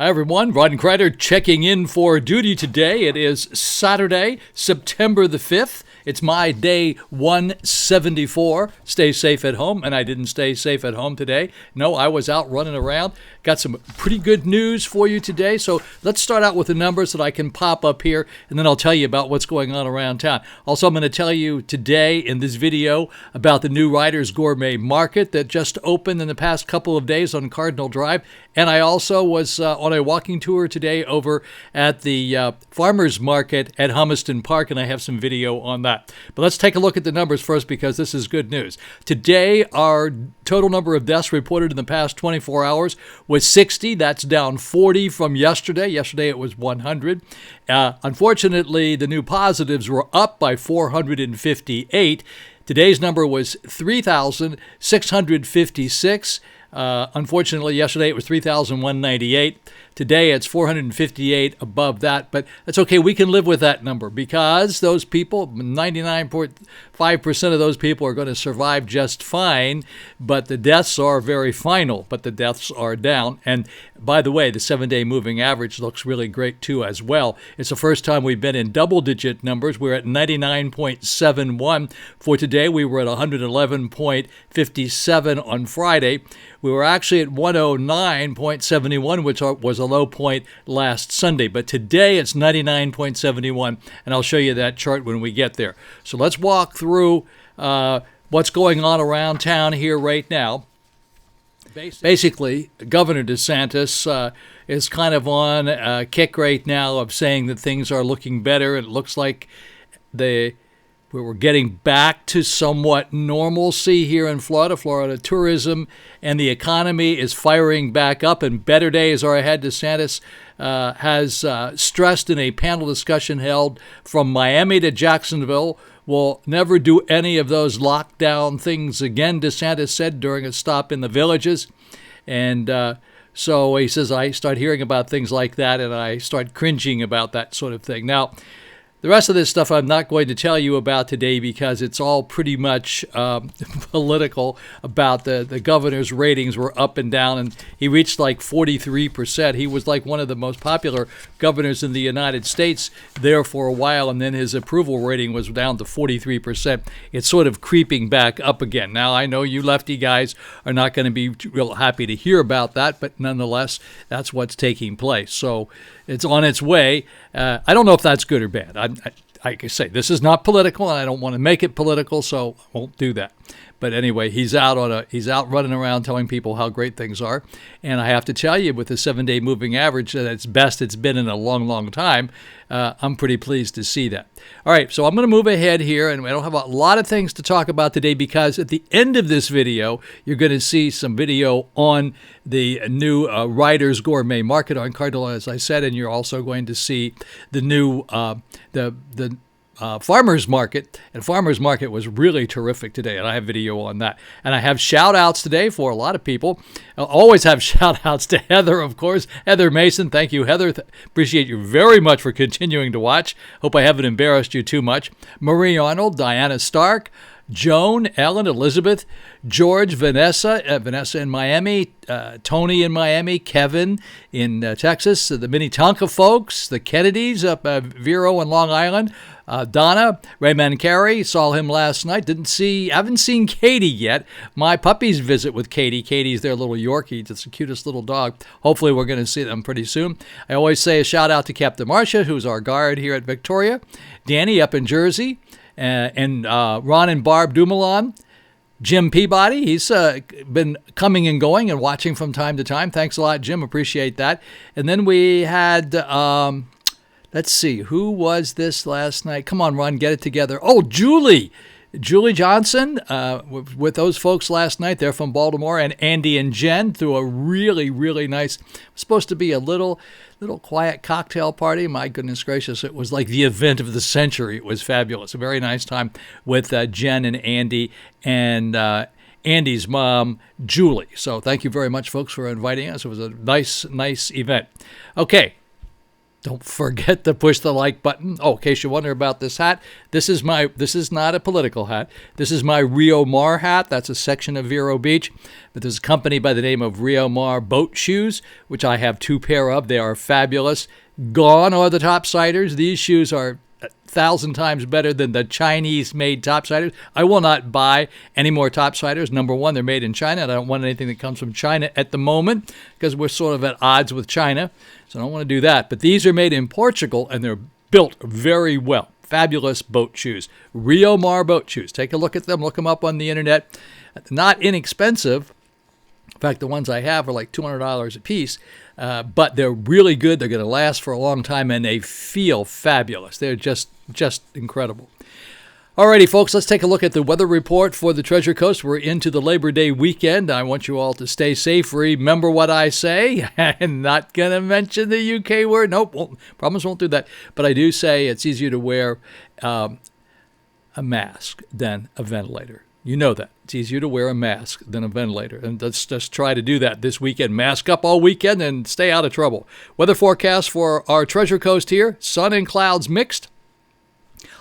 Hi, everyone. Ron Crider checking in for duty today. It is Saturday, September the 5th. It's my day 174. Stay safe at home, and I didn't stay safe at home today. No, I was out running around. Got some pretty good news for you today. So let's start out with the numbers that I can pop up here, and then I'll tell you about what's going on around town. Also, I'm going to tell you today in this video about the new Ryders Gourmet Market that just opened in the past couple of days on Cardinal Drive. And I also was on a walking tour today over at the Farmers Market at Humiston Park, and I have some video on that. But let's take a look at the numbers first because this is good news. Today, our total number of deaths reported in the past 24 hours was 60. That's down 40 from yesterday. Yesterday it was 100. Unfortunately, the new positives were up by 458. Today's number was 3,656. Unfortunately, yesterday it was 3,198. Today it's 458 above that, but that's okay. We can live with that number because those people, 99.5% of those people are going to survive just fine, but the deaths are very final, but the deaths are down. And by the way, the 7-day moving average looks really great too as well. It's the first time we've been in double-digit numbers. We're at 99.71 for today. We were at 111.57 on Friday. We were actually at 109.71, which was a low point last Sunday. But today it's 99.71, and I'll show you that chart when we get there. So let's walk through what's going on around town here right now. Basically, Governor DeSantis is kind of on a kick right now of saying that things are looking better. It looks like we're getting back to somewhat normalcy here in Florida. Florida tourism and the economy is firing back up, and better days are ahead. DeSantis has stressed in a panel discussion held from Miami to Jacksonville, we'll never do any of those lockdown things again, DeSantis said during a stop in the Villages. And so he says, I start hearing about things like that, and I start cringing about that sort of thing. Now, the rest of this stuff I'm not going to tell you about today because it's all pretty much political. About the governor's ratings were up and down, and he reached like 43%. He was like one of the most popular governors in the United States there for a while, and then his approval rating was down to 43%. It's sort of creeping back up again. Now, I know you lefty guys are not going to be real happy to hear about that, but nonetheless, that's what's taking place. So it's on its way. I don't know if that's good or bad. I can say this is not political, and I don't want to make it political, so I won't do that. But anyway, he's out running around telling people how great things are. And I have to tell you, with the 7-day moving average, that it's best it's been in a long, long time. I'm pretty pleased to see that. All right, so I'm going to move ahead here, and I don't have a lot of things to talk about today because at the end of this video, you're going to see some video on the new Ryders Gourmet Market on Cardinal, as I said, and you're also going to see the new Farmers Market, and Farmers Market was really terrific today, and I have video on that. And I have shout-outs today for a lot of people. I'll always have shout-outs to Heather, of course. Heather Mason, thank you, Heather. Appreciate you very much for continuing to watch. Hope I haven't embarrassed you too much. Marie Arnold, Diana Stark, Joan, Ellen, Elizabeth, George, Vanessa in Miami, Tony in Miami, Kevin in Texas, the Minnetonka folks, the Kennedys up at Vero and Long Island, Donna, Raymond Carey, saw him last night. Haven't seen Katie yet. My puppies visit with Katie. Katie's their little Yorkie. It's the cutest little dog. Hopefully we're going to see them pretty soon. I always say a shout out to Captain Marcia, who's our guard here at Victoria, Danny up in Jersey, and Ron and Barb Dumoulin, Jim Peabody. He's been coming and going and watching from time to time. Thanks a lot, Jim. Appreciate that. And then we had, let's see, who was this last night? Come on, Ron, get it together. Oh, Julie Johnson with those folks last night. They're from Baltimore. And Andy and Jen threw a really, really nice, supposed to be a little quiet cocktail party. My goodness gracious, it was like the event of the century. It was fabulous. A very nice time with Jen and Andy and Andy's mom, Julie. So thank you very much, folks, for inviting us. It was a nice event. Okay. Don't forget to push the like button. Oh, in case you wonder about this hat, this is not a political hat. This is my Rio Mar hat. That's a section of Vero Beach. But there's a company by the name of Rio Mar boat shoes, which I have 2 pair of. They are fabulous. Gone are the topsiders. These shoes are 1,000 times better than the Chinese-made topsiders. I will not buy any more topsiders. Number one, they're made in China, and I don't want anything that comes from China at the moment because we're sort of at odds with China, so I don't want to do that. But these are made in Portugal, and they're built very well. Fabulous boat shoes. Rio Mar boat shoes. Take a look at them. Look them up on the internet. Not inexpensive. In fact, the ones I have are like $200 a piece, but they're really good. They're going to last for a long time, and they feel fabulous. They're just incredible. Alrighty, folks, let's take a look at the weather report for the Treasure Coast. We're into the Labor Day weekend. I want you all to stay safe. Remember what I say. I'm not going to mention the UK word. Nope, promise won't do that. But I do say it's easier to wear a mask than a ventilator. You know that. It's easier to wear a mask than a ventilator. And let's just try to do that this weekend. Mask up all weekend and stay out of trouble. Weather forecast for our Treasure Coast here. Sun and clouds mixed.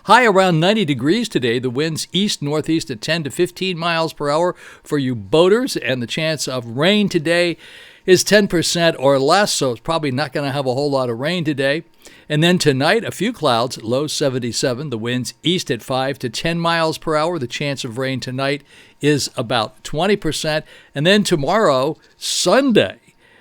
High around 90 degrees today. The winds east-northeast at 10 to 15 miles per hour for you boaters. And the chance of rain today is 10% or less, so it's probably not going to have a whole lot of rain today. And then tonight, a few clouds, low 77. The winds east at 5 to 10 miles per hour. The chance of rain tonight is about 20%. And then tomorrow, Sunday,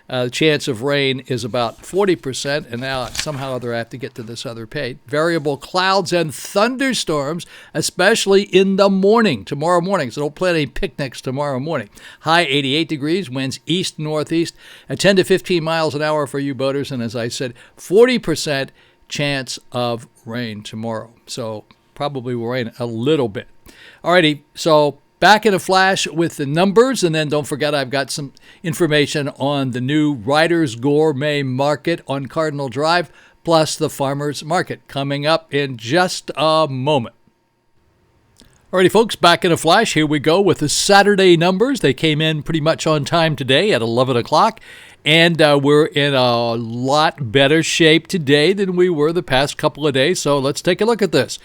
the chance of rain is about 40%. And now somehow or other I have to get to this other page. Variable clouds and thunderstorms, especially in the morning, tomorrow morning. So don't plan any picnics tomorrow morning. High 88 degrees, winds east-northeast at 10 to 15 miles an hour for you boaters. And as I said, 40% chance of rain tomorrow. So probably will rain a little bit. Alrighty, so back in a flash with the numbers, and then don't forget I've got some information on the new Ryders Gourmet Market on Cardinal Drive, plus the Farmers Market coming up in just a moment. Alrighty, folks, back in a flash. Here we go with the Saturday numbers. They came in pretty much on time today at 11 o'clock, and we're in a lot better shape today than we were the past couple of days, so let's take a look at this.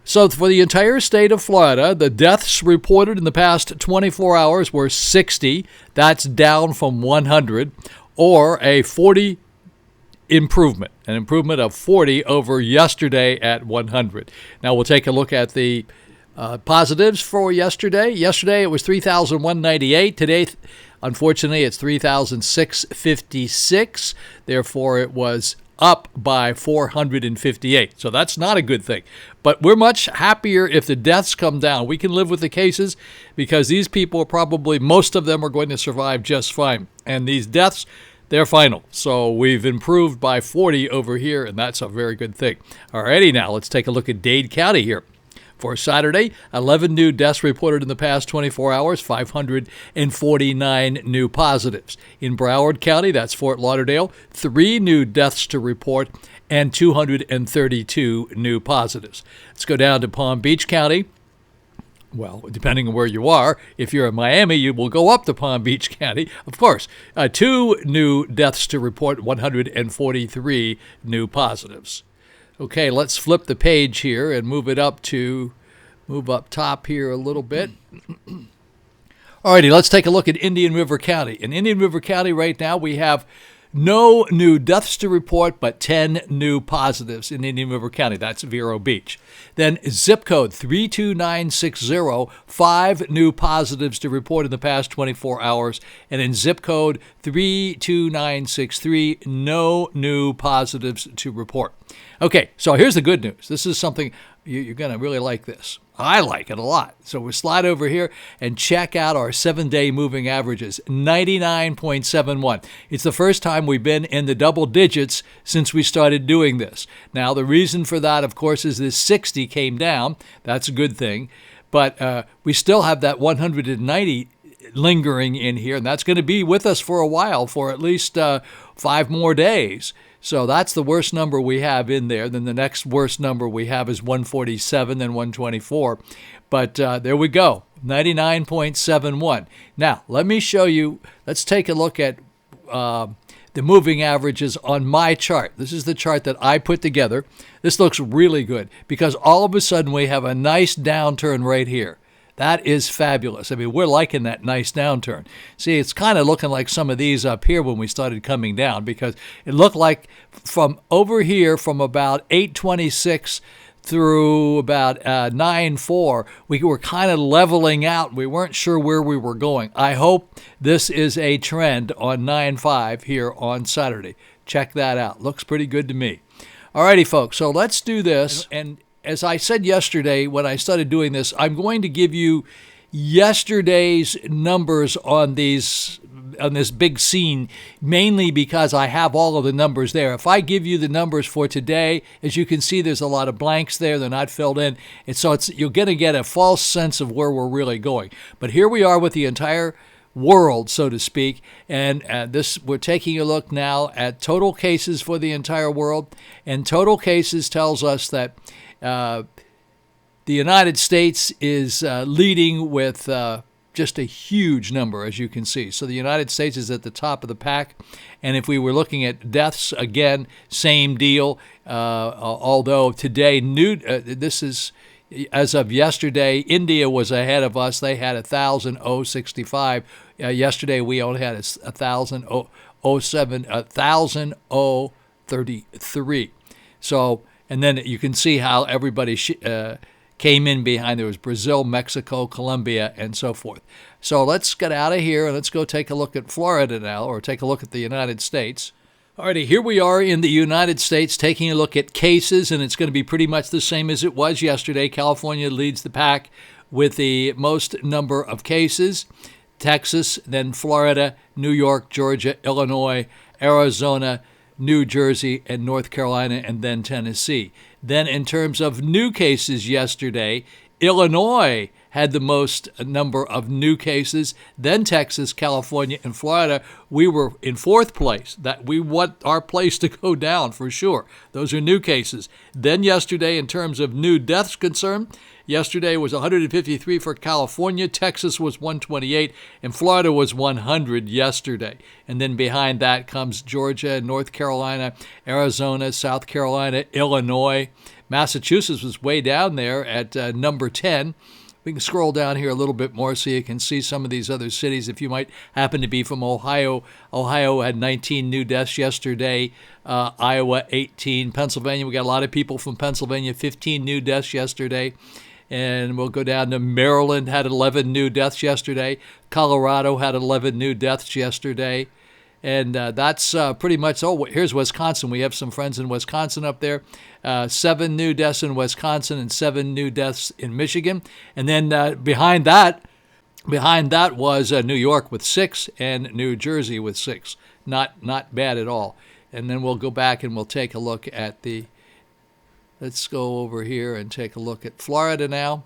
So for the entire state of Florida, the deaths reported in the past 24 hours were 60. That's down from 100, or a 40 improvement, an improvement of 40 over yesterday at 100. Now we'll take a look at the positives for yesterday. Yesterday it was 3,198. Today, unfortunately, it's 3,656. Therefore, it was up by 458. So that's not a good thing. But we're much happier if the deaths come down. We can live with the cases because these people probably, most of them are going to survive just fine. And these deaths, they're final. So we've improved by 40 over here, and that's a very good thing. Alrighty, now let's take a look at Dade County here. For Saturday, 11 new deaths reported in the past 24 hours, 549 new positives. In Broward County, that's Fort Lauderdale, 3 new deaths to report and 232 new positives. Let's go down to Palm Beach County. Well, depending on where you are, if you're in Miami, you will go up to Palm Beach County. Of course, 2 new deaths to report, 143 new positives. Okay, let's flip the page here and move up top here a little bit. Alrighty, let's take a look at Indian River County. In Indian River County right now, we have no new deaths to report, but 10 new positives in Indian River County. That's Vero Beach. Then zip code 32960, 5 new positives to report in the past 24 hours. And in zip code 32963, no new positives to report. Okay, so here's the good news. This is something you're going to really like this. I like it a lot. So we'll slide over here and check out our 7-day moving averages, 99.71. It's the first time we've been in the double digits since we started doing this. Now, the reason for that, of course, is this 60 came down. That's a good thing. But we still have that 190 lingering in here, and that's going to be with us for a while, for at least 5 more days. So that's the worst number we have in there. Then the next worst number we have is 147, then 124. But there we go, 99.71. Now, let me show you, let's take a look at the the moving averages on my chart. This is the chart that I put together. This looks really good because all of a sudden we have a nice downturn right here. That is fabulous. I mean, we're liking that nice downturn. See, it's kind of looking like some of these up here when we started coming down, because it looked like from over here, from about 826 through about 9.4, we were kind of leveling out. We weren't sure where we were going. I hope this is a trend on 9.5 here on Saturday. Check that out. Looks pretty good to me. All righty, folks. So let's do this. And as I said yesterday when I started doing this, I'm going to give you yesterday's numbers on this big scene, mainly because I have all of the numbers there. If I give you the numbers for today, as you can see, there's a lot of blanks there. They're not filled in. And so you're going to get a false sense of where we're really going. But here we are with the entire world, so to speak, and we're taking a look now at total cases for the entire world, and total cases tells us that the United States is leading with just a huge number, as you can see. So the United States is at the top of the pack, and if we were looking at deaths, again, same deal, although today, this is as of yesterday, India was ahead of us. They had 1,065. Yesterday, we only had 1,033. So, and then you can see how everybody came in behind. There was Brazil, Mexico, Colombia, and so forth. So let's get out of here and let's go take a look at Florida now, or take a look at the United States. Alrighty, here we are in the United States taking a look at cases, and it's going to be pretty much the same as it was yesterday. California leads the pack with the most number of cases. Texas, then Florida, New York, Georgia, Illinois, Arizona, New Jersey, and North Carolina, and then Tennessee. Then in terms of new cases yesterday, Illinois had the most number of new cases, then Texas, California, and Florida. We were in fourth place. That we want our place to go down for sure. Those are new cases. Then yesterday, in terms of new deaths concerned, yesterday was 153 for California, Texas was 128, and Florida was 100 yesterday. And then behind that comes Georgia, North Carolina, Arizona, South Carolina, Illinois. Massachusetts was way down there at number 10. We can scroll down here a little bit more so you can see some of these other cities. If you might happen to be from Ohio, Ohio had 19 new deaths yesterday. Iowa, 18. Pennsylvania, we got a lot of people from Pennsylvania, 15 new deaths yesterday. And we'll go down to Maryland, had 11 new deaths yesterday. Colorado had 11 new deaths yesterday. And that's pretty much, here's Wisconsin. We have some friends in Wisconsin up there. 7 new deaths in Wisconsin and 7 new deaths in Michigan. And then behind that was New York with 6 and New Jersey with 6. Not bad at all. And then we'll go back and we'll take a look at let's go over here and take a look at Florida now.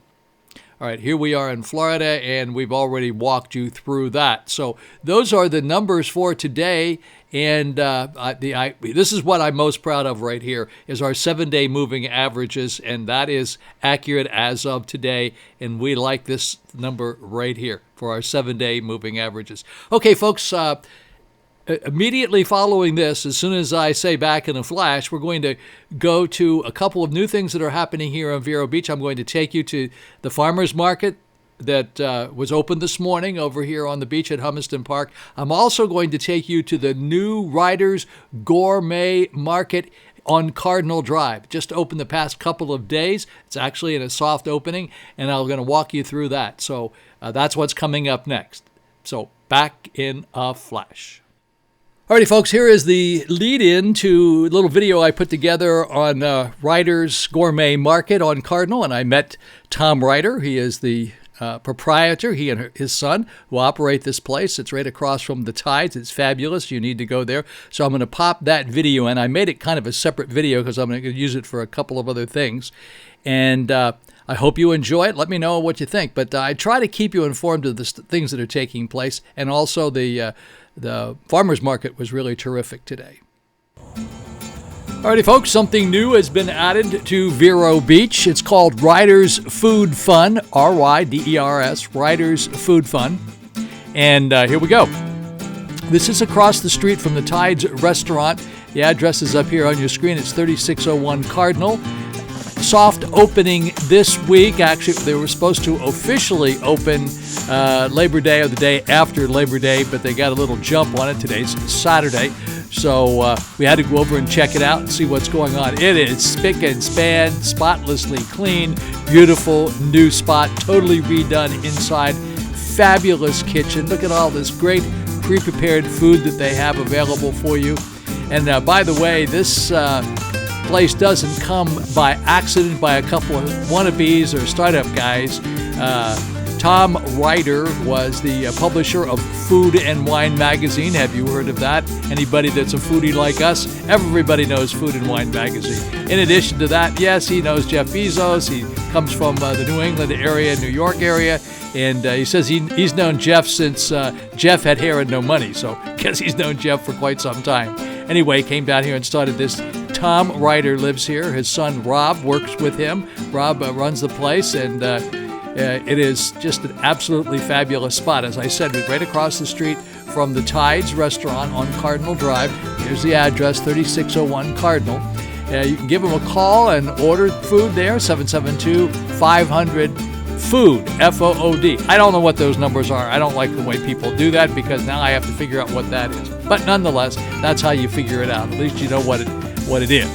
All right, here we are in Florida, and we've already walked you through that. So those are the numbers for today, and this is what I'm most proud of right here, is our 7-day moving averages, and that is accurate as of today, and we like this number right here for our 7-day moving averages. Okay, folks, immediately following this, as soon as I say back in a flash, we're going to go to a couple of new things that are happening here on Vero Beach. I'm going to take you to the farmers market that was open this morning over here on the beach at Hummiston Park. I'm also going to take you to the new Ryders Gourmet Market on Cardinal Drive. Just opened the past couple of days. It's actually in a soft opening, and I'm going to walk you through that. So that's what's coming up next. So back in a flash. Alrighty, folks, here is the lead-in to a little video I put together on Ryders Gourmet Market on Cardinal, and I met Tom Ryders. He is the proprietor, he and his son, who operate this place. It's right across from the Tides. It's fabulous. You need to go there. So I'm going to pop that video, and I made it kind of a separate video because I'm going to use it for a couple of other things. And I hope you enjoy it. Let me know what you think. But I try to keep you informed of the things that are taking place, and also the farmers market was really terrific today. Alrighty, folks, something new has been added to Vero Beach. It's called Ryders Food Fun, Ryders, Ryders Food Fun. And here we go. This is across the street from the Tides restaurant. The address is up here on your screen. It's 3601 Cardinal. Soft opening this week. Actually, they were supposed to officially open Labor Day or the day after Labor Day, but they got a little jump on it. Today's Saturday, so we had to go over and check it out and see what's going on. It is spick and span, spotlessly clean, beautiful new spot, totally redone inside. Fabulous kitchen. Look at all this great pre-prepared food that they have available for you. And by the way, this place doesn't come by accident by a couple of wannabes or startup guys. Tom Ryders was the publisher of Food and Wine magazine. Have you heard of that? Anybody that's a foodie like us, everybody knows Food and Wine magazine. In addition to that, yes, he knows Jeff Bezos. He comes from the New England area, New York area, and he says he's known Jeff since Jeff had hair and no money, so I guess he's known Jeff for quite some time. Anyway, came down here and started this. Tom Ryders lives here. His son Rob works with him. Rob runs the place, and it is just an absolutely fabulous spot. As I said, we're right across the street from the Tides restaurant on Cardinal Drive. Here's the address, 3601 Cardinal. You can give them a call and order food there, 772-500-FOOD, F-O-O-D. I don't know what those numbers are. I don't like the way people do that because now I have to figure out what that is. But nonetheless, that's how you figure it out. At least you know what it is.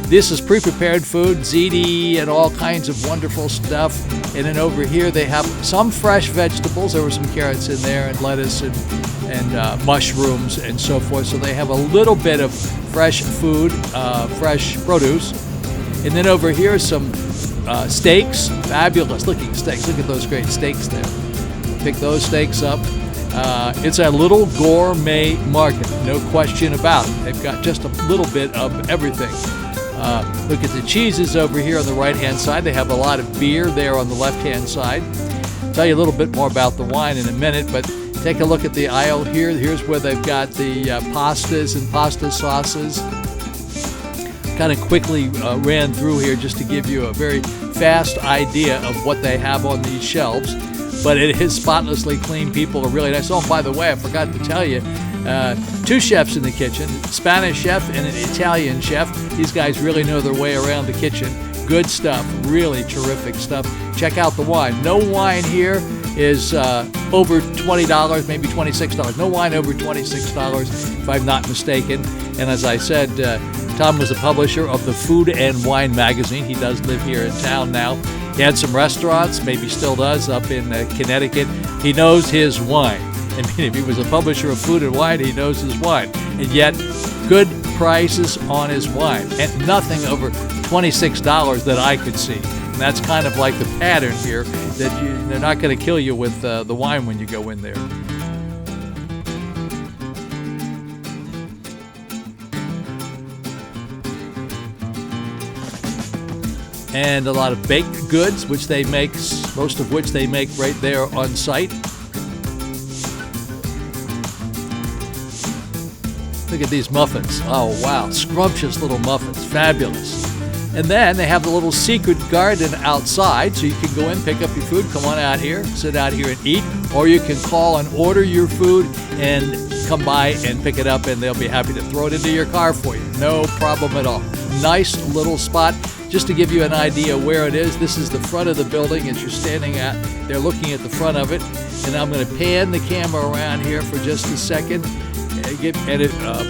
This is pre-prepared food, ziti and all kinds of wonderful stuff. And then over here they have some fresh vegetables. There were some carrots in there and lettuce and mushrooms and so forth. So they have a little bit of fresh food, fresh produce. And then over here some steaks, fabulous looking steaks. Look at those great steaks there. Pick those steaks up. It's a little gourmet market, no question about it. They've got just a little bit of everything. Look at the cheeses over here on the right-hand side. They have a lot of beer there on the left-hand side. I'll tell you a little bit more about the wine in a minute, but take a look at the aisle here. Here's where they've got the pastas and pasta sauces. Kind of quickly ran through here just to give you a very fast idea of what they have on these shelves. But it is spotlessly clean. People are really nice. Oh, by the way, I forgot to tell you, two chefs in the kitchen, Spanish chef and an Italian chef. These guys really know their way around the kitchen. Good stuff, really terrific stuff. Check out the wine. No wine here is over $20, maybe $26. No wine over $26, if I'm not mistaken. And as I said, Tom was the publisher of the Food and Wine magazine. He does live here in town now. He had some restaurants, maybe still does, up in Connecticut. He knows his wine. I mean, if he was a publisher of Food and Wine, he knows his wine. And yet, good prices on his wine. And nothing over $26 that I could see. And that's kind of like the pattern here, that they're not going to kill you with the wine when you go in there. And a lot of baked goods, which they make, most of which they make right there on site. Look at these muffins. Oh, wow. Scrumptious little muffins. Fabulous. And then they have the little secret garden outside, so you can go in, pick up your food, come on out here, sit out here and eat, or you can call and order your food and come by and pick it up, and they'll be happy to throw it into your car for you. No problem at all. Nice little spot. Just to give you an idea where it is, this is the front of the building as you're standing at. They're looking at the front of it. And I'm going to pan the camera around here for just a second.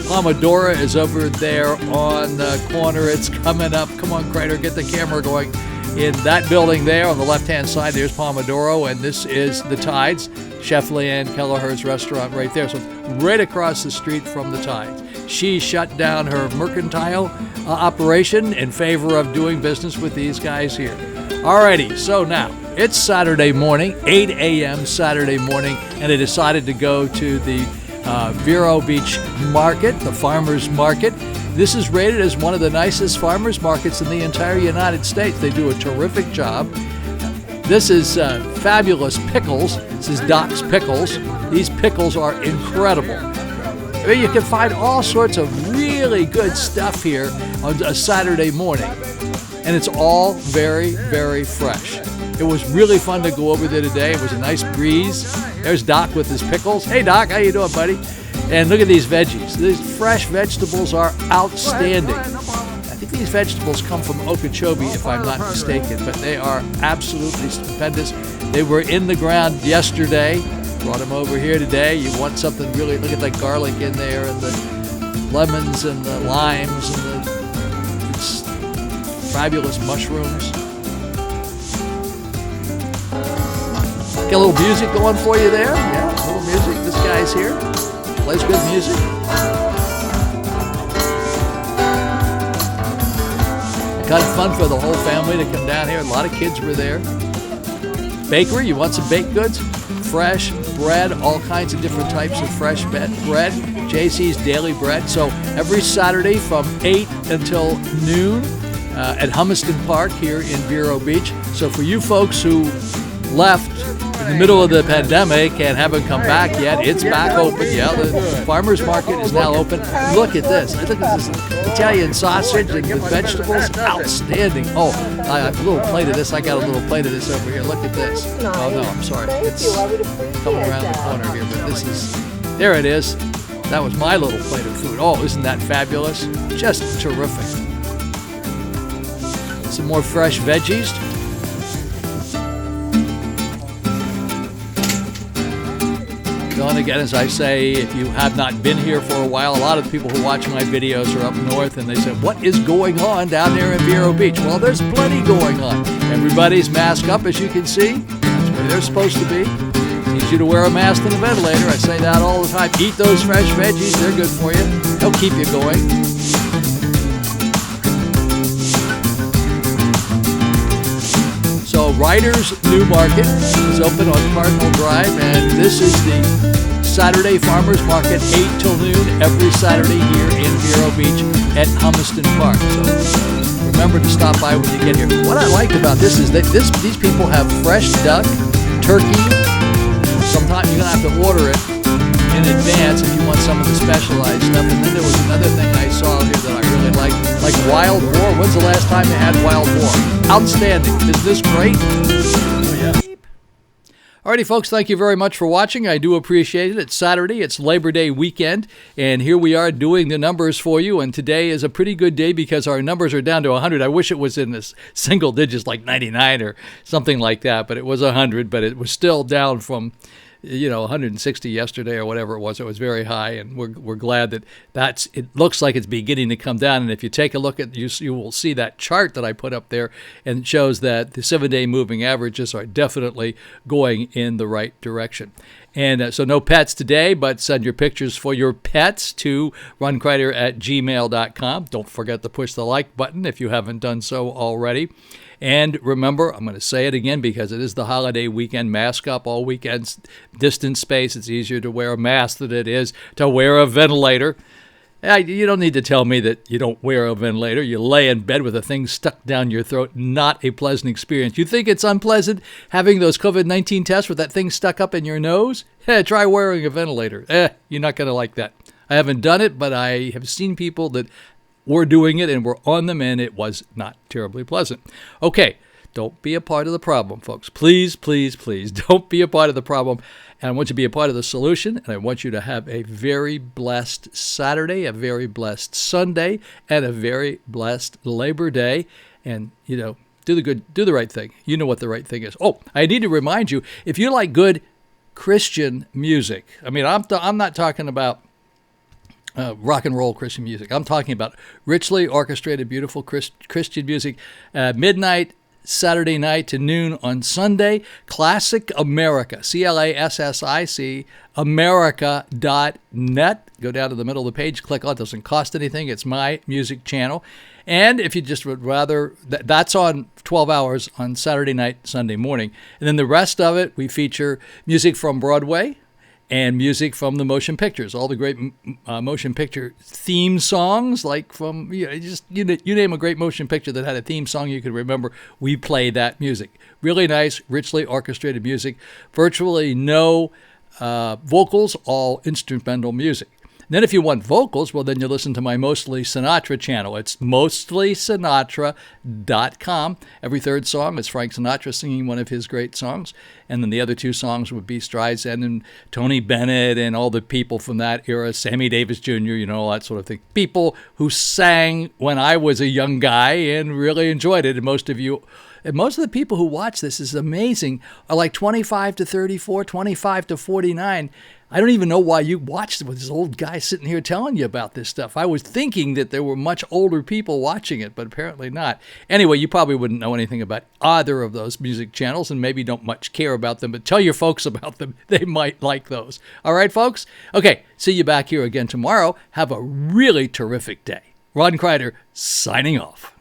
Pomodoro is over there on the corner. It's coming up. Come on, Crider, get the camera going. In that building there on the left-hand side, there's Pomodoro, and this is the Tides, Chef Leanne Kelleher's restaurant right there. So it's right across the street from the Tides. She shut down her mercantile operation in favor of doing business with these guys here. Alrighty, so now it's Saturday morning, 8 a.m. Saturday morning, and I decided to go to the Vero Beach Market, the farmers market. This is rated as one of the nicest farmers markets in the entire United States. They do a terrific job. This is fabulous pickles. This is Doc's Pickles. These pickles are incredible. I mean, you can find all sorts of really good stuff here on a Saturday morning. And it's all very, very fresh. It was really fun to go over there today. It was a nice breeze. There's Doc with his pickles. Hey, Doc, how you doing, buddy? And look at these veggies. These fresh vegetables are outstanding. I think these vegetables come from Okeechobee, if I'm not mistaken, but they are absolutely stupendous. They were in the ground yesterday. Brought them over here today. You want something really, look at that garlic in there and the lemons and the limes and the fabulous mushrooms. Get a little music going for you there. Yeah, a little music. This guy's here. Plays good music. Kind of fun for the whole family to come down here. A lot of kids were there. Bakery, you want some baked goods? Fresh bread, all kinds of different types of fresh bread. JC's Daily Bread. So every Saturday from 8 until noon at Humiston Park here in Vero Beach. So for you folks who left in the middle of the pandemic and haven't come back yet, it's back open. Yeah, the farmers market is now open. Look at this. Look at this Italian sausage and with vegetables. Outstanding. Oh, I have a little plate of this. I got a little plate of this over here. Look at this. Oh, no, I'm sorry. It's coming around the corner here, but this is, there it is. That was my little plate of food. Oh, isn't that fabulous? Just terrific. Some more fresh veggies. And again, as I say, if you have not been here for a while, a lot of people who watch my videos are up north and they say, what is going on down there in Vero Beach? Well, there's plenty going on. Everybody's masked up, as you can see. That's where they're supposed to be. Need you to wear a mask and a ventilator. I say that all the time. Eat those fresh veggies. They're good for you. They'll keep you going. So Ryders New Market is open on Cardinal Drive, and this is the Saturday Farmers Market, 8 till noon, every Saturday here in Vero Beach at Humiston Park. So remember to stop by when you get here. What I like about this is that these people have fresh duck, turkey. Sometimes you're going to have to order it in advance if you want some of the specialized stuff. And then there was another thing I saw here that I really like wild boar. When's the last time they had wild boar? Outstanding. Isn't this great? Oh, yeah. Alrighty, folks, thank you very much for watching. I do appreciate it. It's Saturday. It's Labor Day weekend, and here we are doing the numbers for you. And today is a pretty good day because our numbers are down to 100. I wish it was in this single digits like 99 or something like that, but it was 100, but it was still down from 160 yesterday or whatever it was. It was very high, and we're glad that it looks like it's beginning to come down. And if you take a look at you will see that chart that I put up there, and it shows that the 7-day moving averages are definitely going in the right direction. And so no pets today, but send your pictures for your pets to runcrider@gmail.com. Don't forget to push the like button if you haven't done so already. And remember, I'm going to say it again because it is the holiday weekend. Mask up all weekend. Distance space. It's easier to wear a mask than it is to wear a ventilator. You don't need to tell me that you don't wear a ventilator. You lay in bed with a thing stuck down your throat. Not a pleasant experience. You think it's unpleasant having those COVID-19 tests with that thing stuck up in your nose? Try wearing a ventilator. You're not going to like that. I haven't done it, but I have seen people that were doing it and were on them, and it was not terribly pleasant. Okay, don't be a part of the problem, folks. Please, please, please don't be a part of the problem. And I want you to be a part of the solution, and I want you to have a very blessed Saturday, a very blessed Sunday, and a very blessed Labor Day. And, do the right thing. You know what the right thing is. Oh, I need to remind you, if you like good Christian music, I mean, I'm not talking about rock and roll Christian music. I'm talking about richly orchestrated, beautiful Christian music. Midnight Saturday night to noon on Sunday. Classic America, CLASSIC, America.net. Go down to the middle of the page, click on it. It doesn't cost anything. It's my music channel. And if you just would rather, that's on 12 hours on Saturday night, Sunday morning. And then the rest of it, we feature music from Broadway and music from the motion pictures, all the great motion picture theme songs, like from, you name a great motion picture that had a theme song you could remember, we play that music. Really nice, richly orchestrated music, virtually no vocals, all instrumental music. Then if you want vocals, well, then you listen to my Mostly Sinatra channel. It's mostlysinatra.com. Every third song is Frank Sinatra singing one of his great songs. And then the other two songs would be Streisand and Tony Bennett and all the people from that era, Sammy Davis Jr., all that sort of thing. People who sang when I was a young guy and really enjoyed it. And most of the people who watch this is amazing are like 25 to 34, 25 to 49. I don't even know why you watched it with this old guy sitting here telling you about this stuff. I was thinking that there were much older people watching it, but apparently not. Anyway, you probably wouldn't know anything about either of those music channels and maybe don't much care about them, but tell your folks about them. They might like those. All right, folks? Okay, see you back here again tomorrow. Have a really terrific day. Ron Crider signing off.